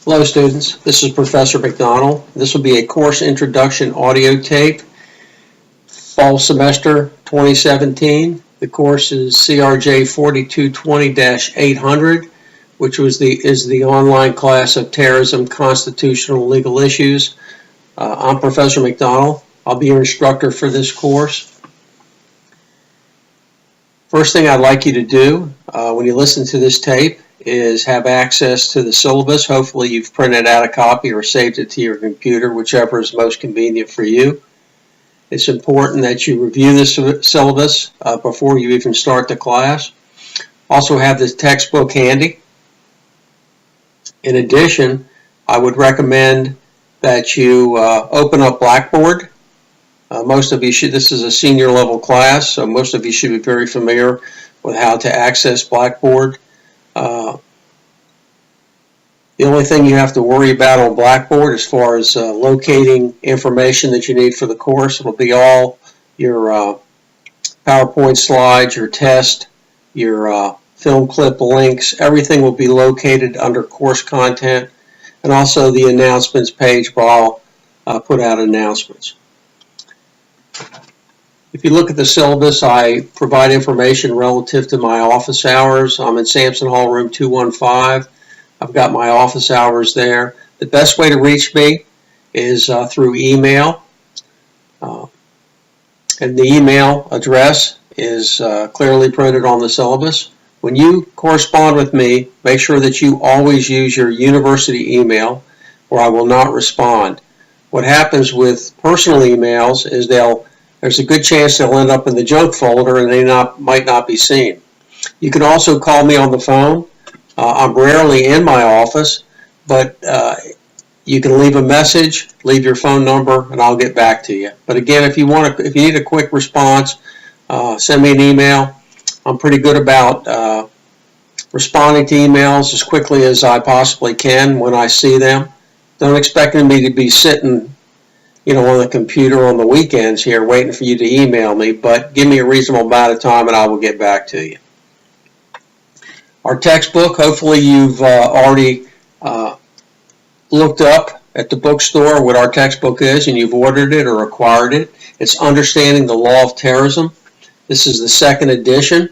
Hello students, this is Professor McDonald. This will be a course introduction audio tape, fall semester 2017. The course is CRJ 4220-800, which is the online class of terrorism, constitutional, legal issues. I'm Professor McDonald. I'll be your instructor for this course. First thing I'd like you to do when you listen to this tape is have access to the syllabus. Hopefully you've printed out a copy or saved it to your computer, whichever is most convenient for you. It's important that you review the syllabus before you even start the class. Also have the textbook handy. In addition, I would recommend that you open up Blackboard. Most of you should, this is a senior level class, so most of you should be very familiar with how to access Blackboard. The only thing you have to worry about on Blackboard as far as locating information that you need for the course, it'll be all your PowerPoint slides, your test, your film clip links. Everything will be located under course content, and also the announcements page where I'll put out announcements. If you look at the syllabus, I provide information relative to my office hours. I'm in Sampson Hall, room 215. I've got my office hours there. The best way to reach me is through email. And the email address is clearly printed on the syllabus. When you correspond with me, make sure that you always use your university email, or I will not respond. What happens with personal emails is there's a good chance they'll end up in the junk folder and they might not be seen. You can also call me on the phone. I'm rarely in my office, but you can leave a message, leave your phone number, and I'll get back to you. But again, if you need a quick response, send me an email. I'm pretty good about responding to emails as quickly as I possibly can when I see them. Don't expect me to be sitting, on the computer on the weekends here waiting for you to email me, but give me a reasonable amount of time and I will get back to you. Our textbook, hopefully you've already looked up at the bookstore what our textbook is and you've ordered it or acquired it. It's Understanding the Law of Terrorism. This is the second edition.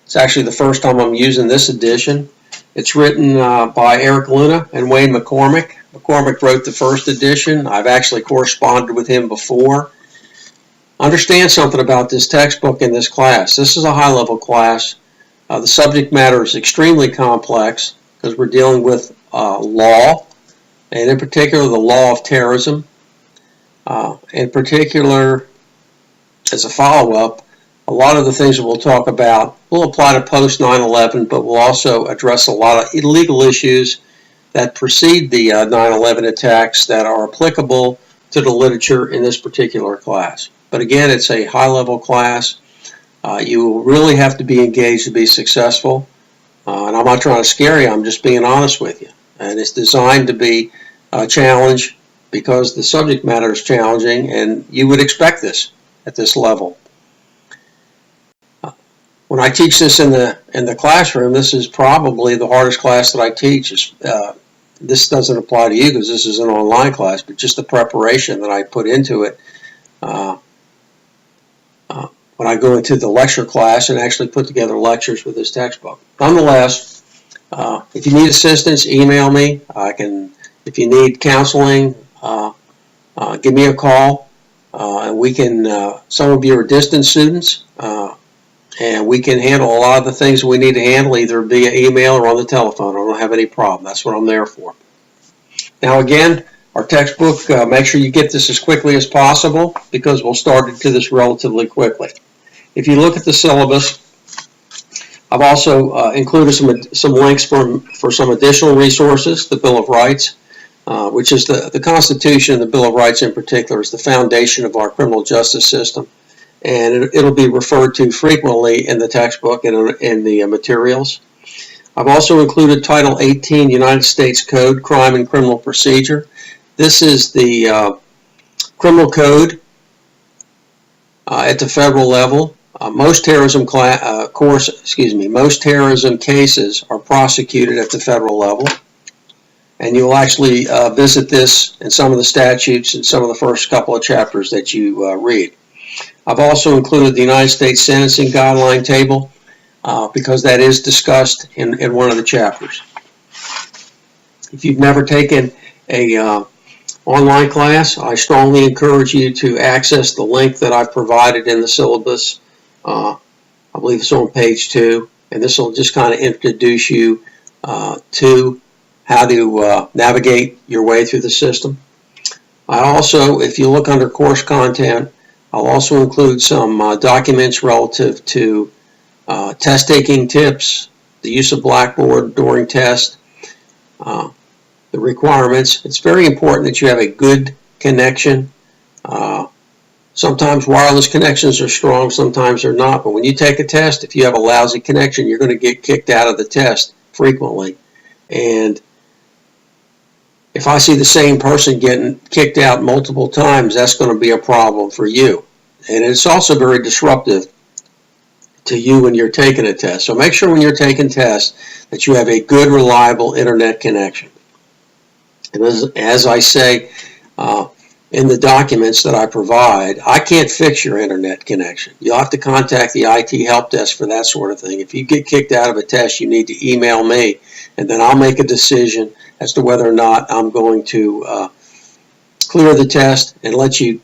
It's actually the first time I'm using this edition. It's written by Eric Luna and Wayne McCormick. McCormick wrote the first edition. I've actually corresponded with him before. Understand something about this textbook in this class. This is a high-level class. The subject matter is extremely complex because we're dealing with law, and in particular the law of terrorism. In particular, as a follow-up, a lot of the things that we'll talk about will apply to post 9/11, but we'll also address a lot of illegal issues that precede the 9/11 attacks that are applicable to the literature in this particular class. But again, it's a high-level class. You really have to be engaged to be successful. And I'm not trying to scare you, I'm just being honest with you. And it's designed to be a challenge because the subject matter is challenging, and you would expect this at this level. When I teach this in the classroom, this is probably the hardest class that I teach. This doesn't apply to you because this is an online class, but just the preparation that I put into it when I go into the lecture class and actually put together lectures with this textbook. Nonetheless, if you need assistance, email me. If you need counseling, give me a call, and we can. Some of you are distance students. And we can handle a lot of the things we need to handle either via email or on the telephone. I don't have any problem. That's what I'm there for. Now again, our textbook, make sure you get this as quickly as possible because we'll start into this relatively quickly. If you look at the syllabus, I've also included some links for some additional resources. The Bill of Rights, which is the Constitution and the Bill of Rights in particular, is the foundation of our criminal justice system. And it'll be referred to frequently in the textbook and in the materials. I've also included Title 18 United States Code, Crime and Criminal Procedure. This is the criminal code at the federal level. Most terrorism cases are prosecuted at the federal level. And you'll actually visit this in some of the statutes and some of the first couple of chapters that you read. I've also included the United States Sentencing Guideline Table because that is discussed in one of the chapters. If you've never taken a online class, I strongly encourage you to access the link that I've provided in the syllabus. I believe it's on page 2, and this will just kind of introduce you to how to navigate your way through the system. I also, if you look under course content, I'll also include some documents relative to test taking tips, the use of Blackboard during test, the requirements. It's very important that you have a good connection. Sometimes wireless connections are strong, sometimes they're not, but when you take a test, if you have a lousy connection, you're going to get kicked out of the test frequently. And if I see the same person getting kicked out multiple times, that's going to be a problem for you. And it's also very disruptive to you when you're taking a test. So make sure when you're taking tests that you have a good, reliable internet connection. And as I say in the documents that I provide, I can't fix your internet connection. You'll have to contact the IT help desk for that sort of thing. If you get kicked out of a test, you need to email me, and then I'll make a decision as to whether or not I'm going to clear the test and let you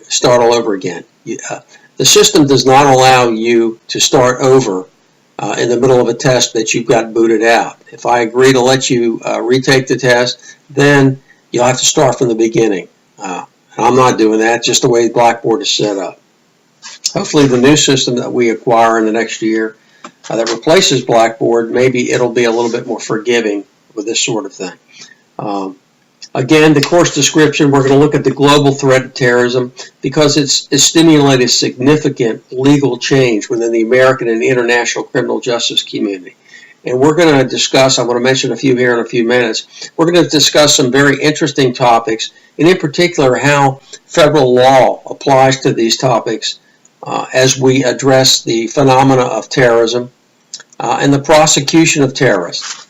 start all over again. The system does not allow you to start over in the middle of a test that you've got booted out. If I agree to let you retake the test, then you'll have to start from the beginning. I'm not doing that, just the way Blackboard is set up. Hopefully the new system that we acquire in the next year that replaces Blackboard, maybe it'll be a little bit more forgiving with this sort of thing. Again, the course description, we're going to look at the global threat of terrorism because it's stimulated significant legal change within the American and international criminal justice community. And we're going to discuss, I'm going to mention a few here in a few minutes, we're going to discuss some very interesting topics, and in particular how federal law applies to these topics as we address the phenomena of terrorism and the prosecution of terrorists,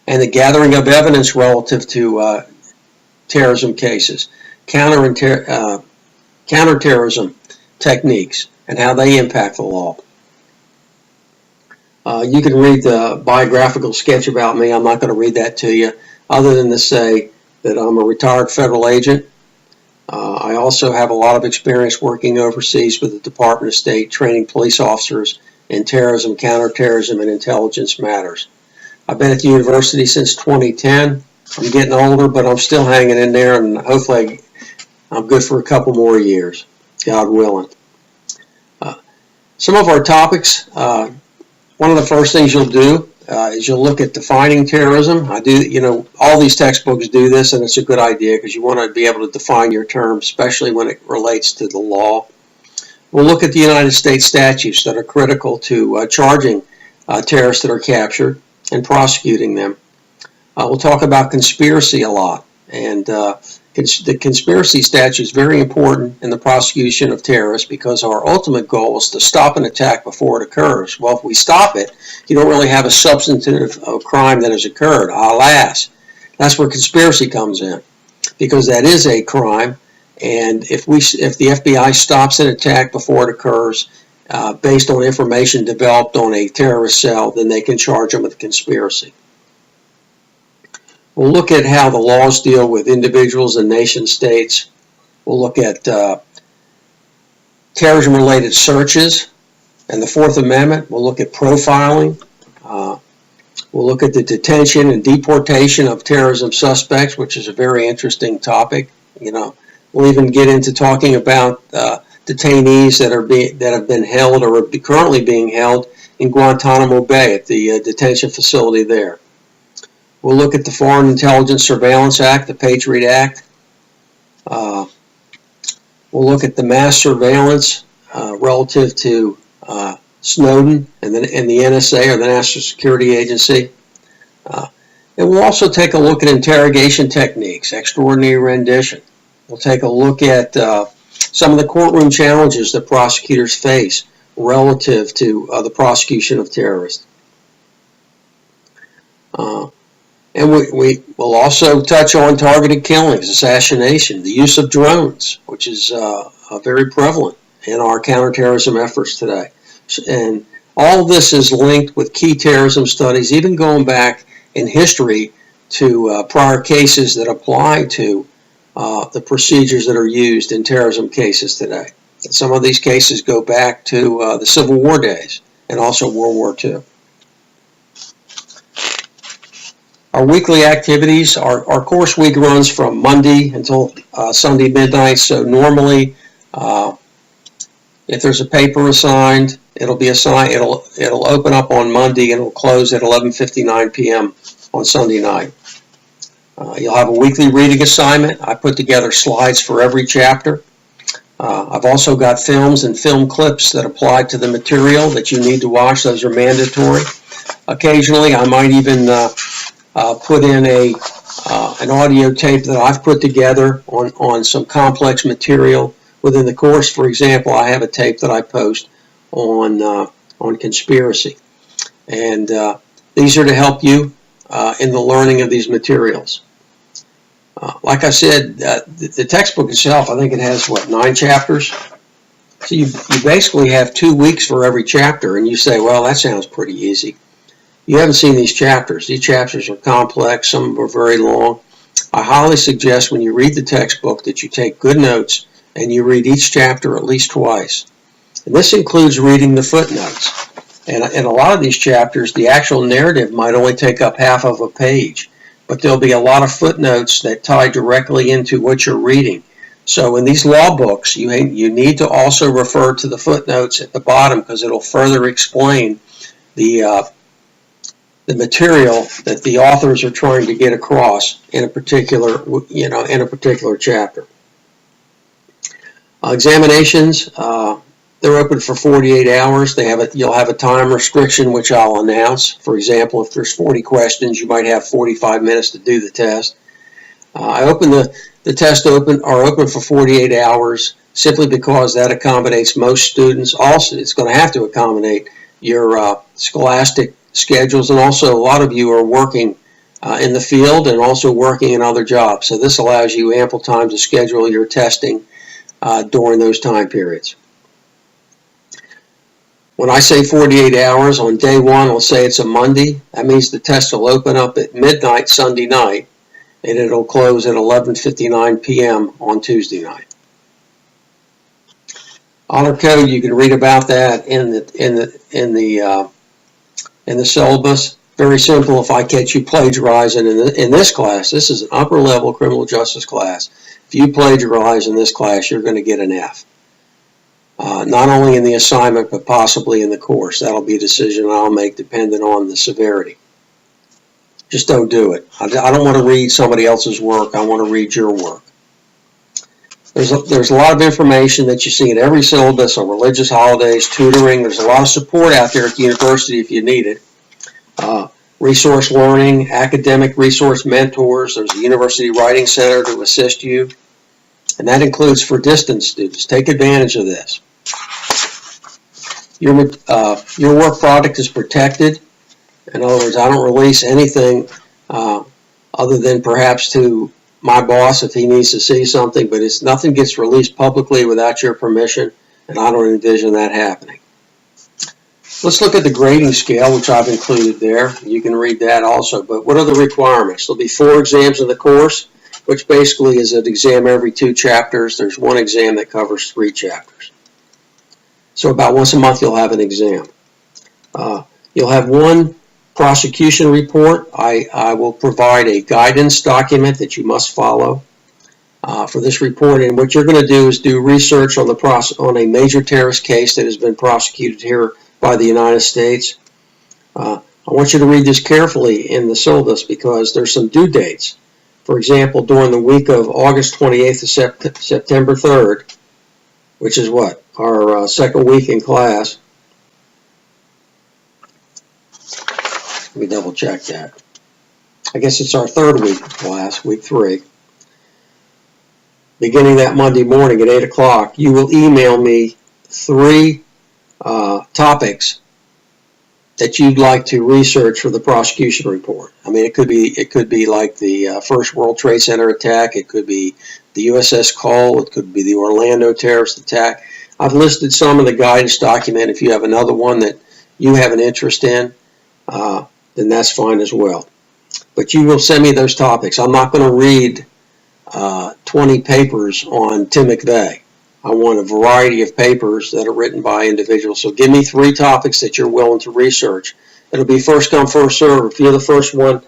and the gathering of evidence relative to terrorism cases, counterterrorism techniques, and how they impact the law. You can read the biographical sketch about me. I'm not going to read that to you, other than to say that I'm a retired federal agent. I also have a lot of experience working overseas with the Department of State, training police officers in terrorism, counterterrorism, and intelligence matters. I've been at the university since 2010. I'm getting older, but I'm still hanging in there, and hopefully I'm good for a couple more years, God willing. Some of our topics, one of the first things you'll do is you'll look at defining terrorism. All these textbooks do this, and it's a good idea because you want to be able to define your terms, especially when it relates to the law. We'll look at the United States statutes that are critical to charging terrorists that are captured and prosecuting them. We'll talk about conspiracy a lot, and the conspiracy statute is very important in the prosecution of terrorists because our ultimate goal is to stop an attack before it occurs. Well, if we stop it, you don't really have a substantive crime that has occurred. Alas, that's where conspiracy comes in, because that is a crime, and if the FBI stops an attack before it occurs, based on information developed on a terrorist cell, then they can charge them with conspiracy. We'll look at how the laws deal with individuals and nation states. We'll look at terrorism-related searches and the Fourth Amendment. We'll look at profiling. We'll look at the detention and deportation of terrorism suspects, which is a very interesting topic. We'll even get into talking about detainees that have been held or are currently being held in Guantanamo Bay at the detention facility there. We'll look at the Foreign Intelligence Surveillance Act, the Patriot Act. We'll look at the mass surveillance relative to Snowden and the NSA, or the National Security Agency. And we'll also take a look at interrogation techniques, extraordinary rendition. We'll take a look at some of the courtroom challenges that prosecutors face relative to the prosecution of terrorists. And we will also touch on targeted killings, assassination, the use of drones, which is very prevalent in our counterterrorism efforts today. And all of this is linked with key terrorism studies, even going back in history to prior cases that apply to the procedures that are used in terrorism cases today. And some of these cases go back to the Civil War days and also World War II. Our weekly activities, our course week runs from Monday until Sunday midnight. So normally, if there's a paper assigned, it'll be assigned. It'll open up on Monday and it'll close at 11:59 p.m. on Sunday night. You'll have a weekly reading assignment. I put together slides for every chapter. I've also got films and film clips that apply to the material that you need to watch. Those are mandatory. Occasionally, I might even put in an audio tape that I've put together on some complex material within the course. For example, I have a tape that I post on conspiracy. And these are to help you in the learning of these materials. Like I said, the textbook itself, I think it has, 9 chapters? So you basically have 2 weeks for every chapter, and you say, well, that sounds pretty easy. You haven't seen these chapters. These chapters are complex. Some of them are very long. I highly suggest when you read the textbook that you take good notes and you read each chapter at least twice. And this includes reading the footnotes. And in a lot of these chapters, the actual narrative might only take up half of a page, but there'll be a lot of footnotes that tie directly into what you're reading. So in these law books, you need to also refer to the footnotes at the bottom because it'll further explain the material that the authors are trying to get across in a particular, in a particular chapter. Examinations, they're open for 48 hours. You'll have a time restriction, which I'll announce. For example, if there's 40 questions, you might have 45 minutes to do the test. The tests are open for 48 hours simply because that accommodates most students. Also, it's going to have to accommodate your scholastic schedules, and also a lot of you are working in the field and also working in other jobs. So this allows you ample time to schedule your testing during those time periods. When I say 48 hours, on day one, I'll say it's a Monday. That means the test will open up at midnight Sunday night, and it'll close at 11:59 p.m. on Tuesday night. Honor code, you can read about that in the syllabus. Very simple. If I catch you plagiarizing in this class, this is an upper level criminal justice class. If you plagiarize in this class, you're going to get an F. Not only in the assignment, but possibly in the course. That'll be a decision I'll make dependent on the severity. Just don't do it. I don't want to read somebody else's work. I want to read your work. There's a lot of information that you see in every syllabus on religious holidays, tutoring. There's a lot of support out there at the university if you need it. Resource learning, academic resource mentors. There's a university writing center to assist you. And that includes for distance students. Take advantage of this. Your work product is protected. In other words, I don't release anything other than perhaps to my boss if he needs to see something, but nothing gets released publicly without your permission, and I don't envision that happening. Let's look at the grading scale, which I've included there. You can read that also, but what are the requirements? There'll be 4 exams in the course, which basically is an exam every 2 chapters. There's 1 exam that covers 3 chapters. So about once a month you'll have an exam. You'll have 1 prosecution report. I will provide a guidance document that you must follow for this report. And what you're going to do is do research on a major terrorist case that has been prosecuted here by the United States. I want you to read this carefully in the syllabus because there's some due dates. For example, during the week of August 28th to September 3rd, which is what? Our second week in class. Let me double check that. I guess it's our 3rd week of class, week 3. Beginning that Monday morning at 8 o'clock, you will email me 3 topics that you'd like to research for the prosecution report. I mean, it could be like the first World Trade Center attack. It could be the USS Cole. It could be the Orlando terrorist attack. I've listed some in the guidance document. If you have another one that you have an interest in, then that's fine as well. But you will send me those topics. I'm not going to read 20 papers on Tim McVeigh. I want a variety of papers that are written by individuals. So give me 3 topics that you're willing to research. It'll be first come, first serve. If you're the first one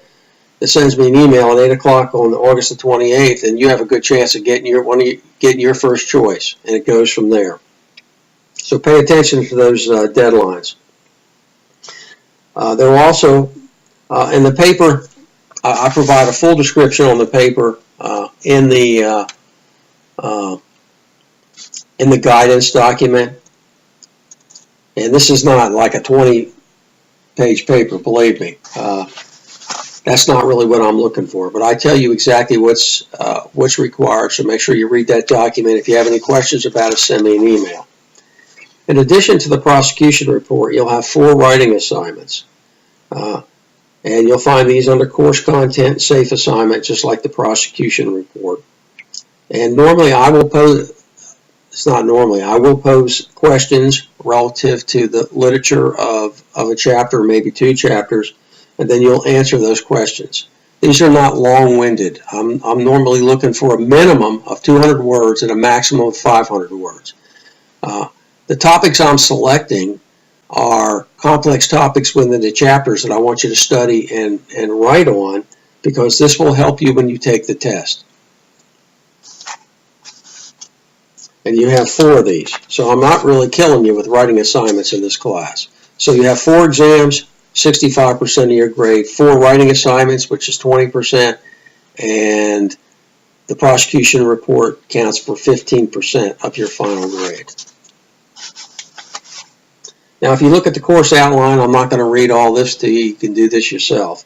that sends me an email at 8 o'clock on August the 28th, then you have a good chance of getting your first choice, and it goes from there. So pay attention to those deadlines. There are also, in the paper, I provide a full description on the paper in the guidance document. And this is not like a 20-page paper, believe me. That's not really what I'm looking for. But I tell you exactly what's required, so make sure you read that document. If you have any questions about it, send me an email. In addition to the prosecution report, you'll have 4 writing assignments. And you'll find these under course content, safe assignment, just like the prosecution report. And normally I will pose questions relative to the literature of a chapter, maybe 2 chapters, and then you'll answer those questions. These are not long-winded. I'm normally looking for a minimum of 200 words and a maximum of 500 words. The topics I'm selecting are complex topics within the chapters that I want you to study and write on, because this will help you when you take the test. And you have 4 of these. So I'm not really killing you with writing assignments in this class. So you have 4 exams, 65% of your grade, 4 writing assignments, which is 20%, and the prosecution report counts for 15% of your final grade. Now, if you look at the course outline, I'm not going to read all this to you. You can do this yourself.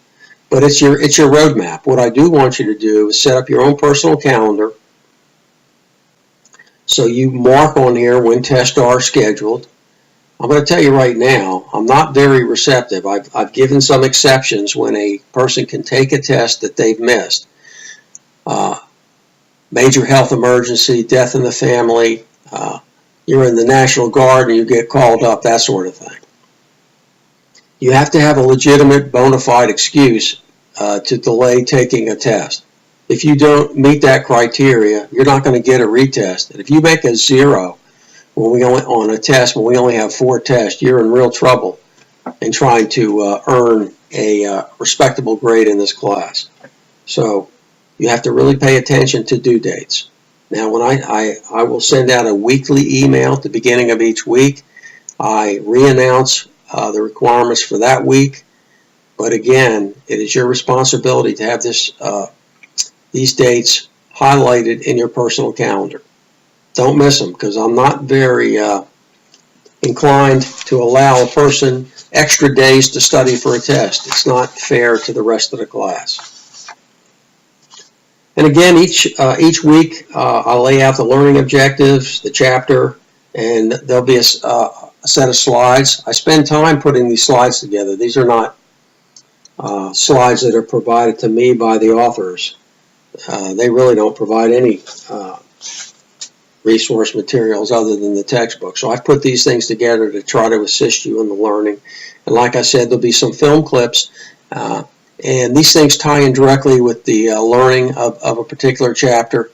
But it's your roadmap. What I do want you to do is set up your own personal calendar. So you mark on here when tests are scheduled. I'm going to tell you right now, I'm not very receptive. I've given some exceptions when a person can take a test that they've missed. Major health emergency, death in the family, you're in the National Guard and you get called up, that sort of thing. You have to have a legitimate bona fide excuse to delay taking a test. If you don't meet that criteria, you're not going to get a retest. And if you make a 0 on a test when we only have 4 tests, you're in real trouble in trying to earn a respectable grade in this class. So you have to really pay attention to due dates. Now, when I will send out a weekly email at the beginning of each week, I re-announce the requirements for that week. But again, it is your responsibility to have these dates highlighted in your personal calendar. Don't miss them, because I'm not very inclined to allow a person extra days to study for a test. It's not fair to the rest of the class. And again, each week I'll lay out the learning objectives, the chapter, and there'll be a set of slides. I spend time putting these slides together. These are not slides that are provided to me by the authors. They really don't provide any resource materials other than the textbook. So I've put these things together to try to assist you in the learning. And like I said, there'll be some film clips. And these things tie in directly with the learning of a particular chapter.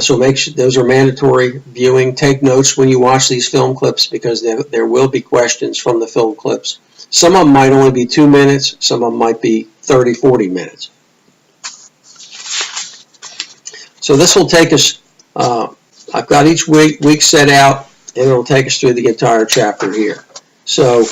So make sure those are mandatory viewing. Take notes when you watch these film clips, because there will be questions from the film clips. Some of them might only be 2 minutes. Some of them might be 30, 40 minutes. So this will take us, I've got each week set out, and it'll take us through the entire chapter here. So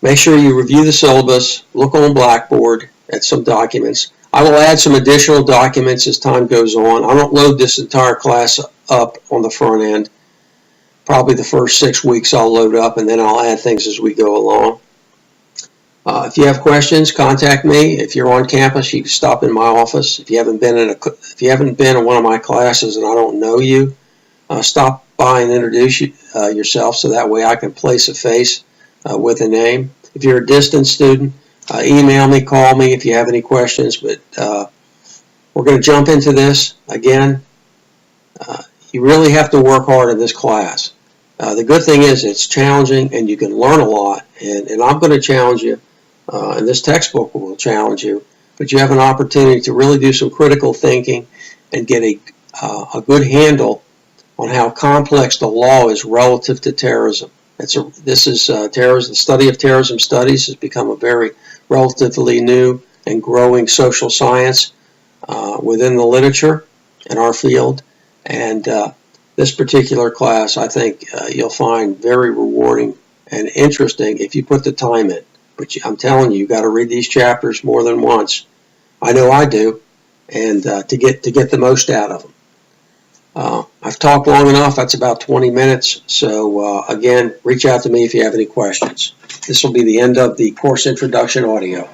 make sure you review the syllabus, look on Blackboard at some documents. I will add some additional documents as time goes on. I don't load this entire class up on the front end. Probably the first 6 weeks I'll load up, and then I'll add things as we go along. If you have questions, contact me. If you're on campus, you can stop in my office. If you haven't been in one of my classes and I don't know you, stop by and introduce yourself, so that way I can place a face with a name. If If you're a distance student, email me, call me if you have any questions. But we're going to jump into this. Again, you really have to work hard in this class. The good thing is it's challenging and you can learn a lot. And I'm going to challenge you, and this textbook will challenge you. But you have an opportunity to really do some critical thinking and get a good handle on how complex the law is relative to terrorism. Terrorism. The study of terrorism studies has become a very relatively new and growing social science within the literature in our field. And this particular class, I think you'll find very rewarding and interesting if you put the time in. But I'm telling you, you've got to read these chapters more than once. I know I do, and to get the most out of them. I've talked long enough. That's about 20 minutes. So again, reach out to me if you have any questions. This will be the end of the course introduction audio.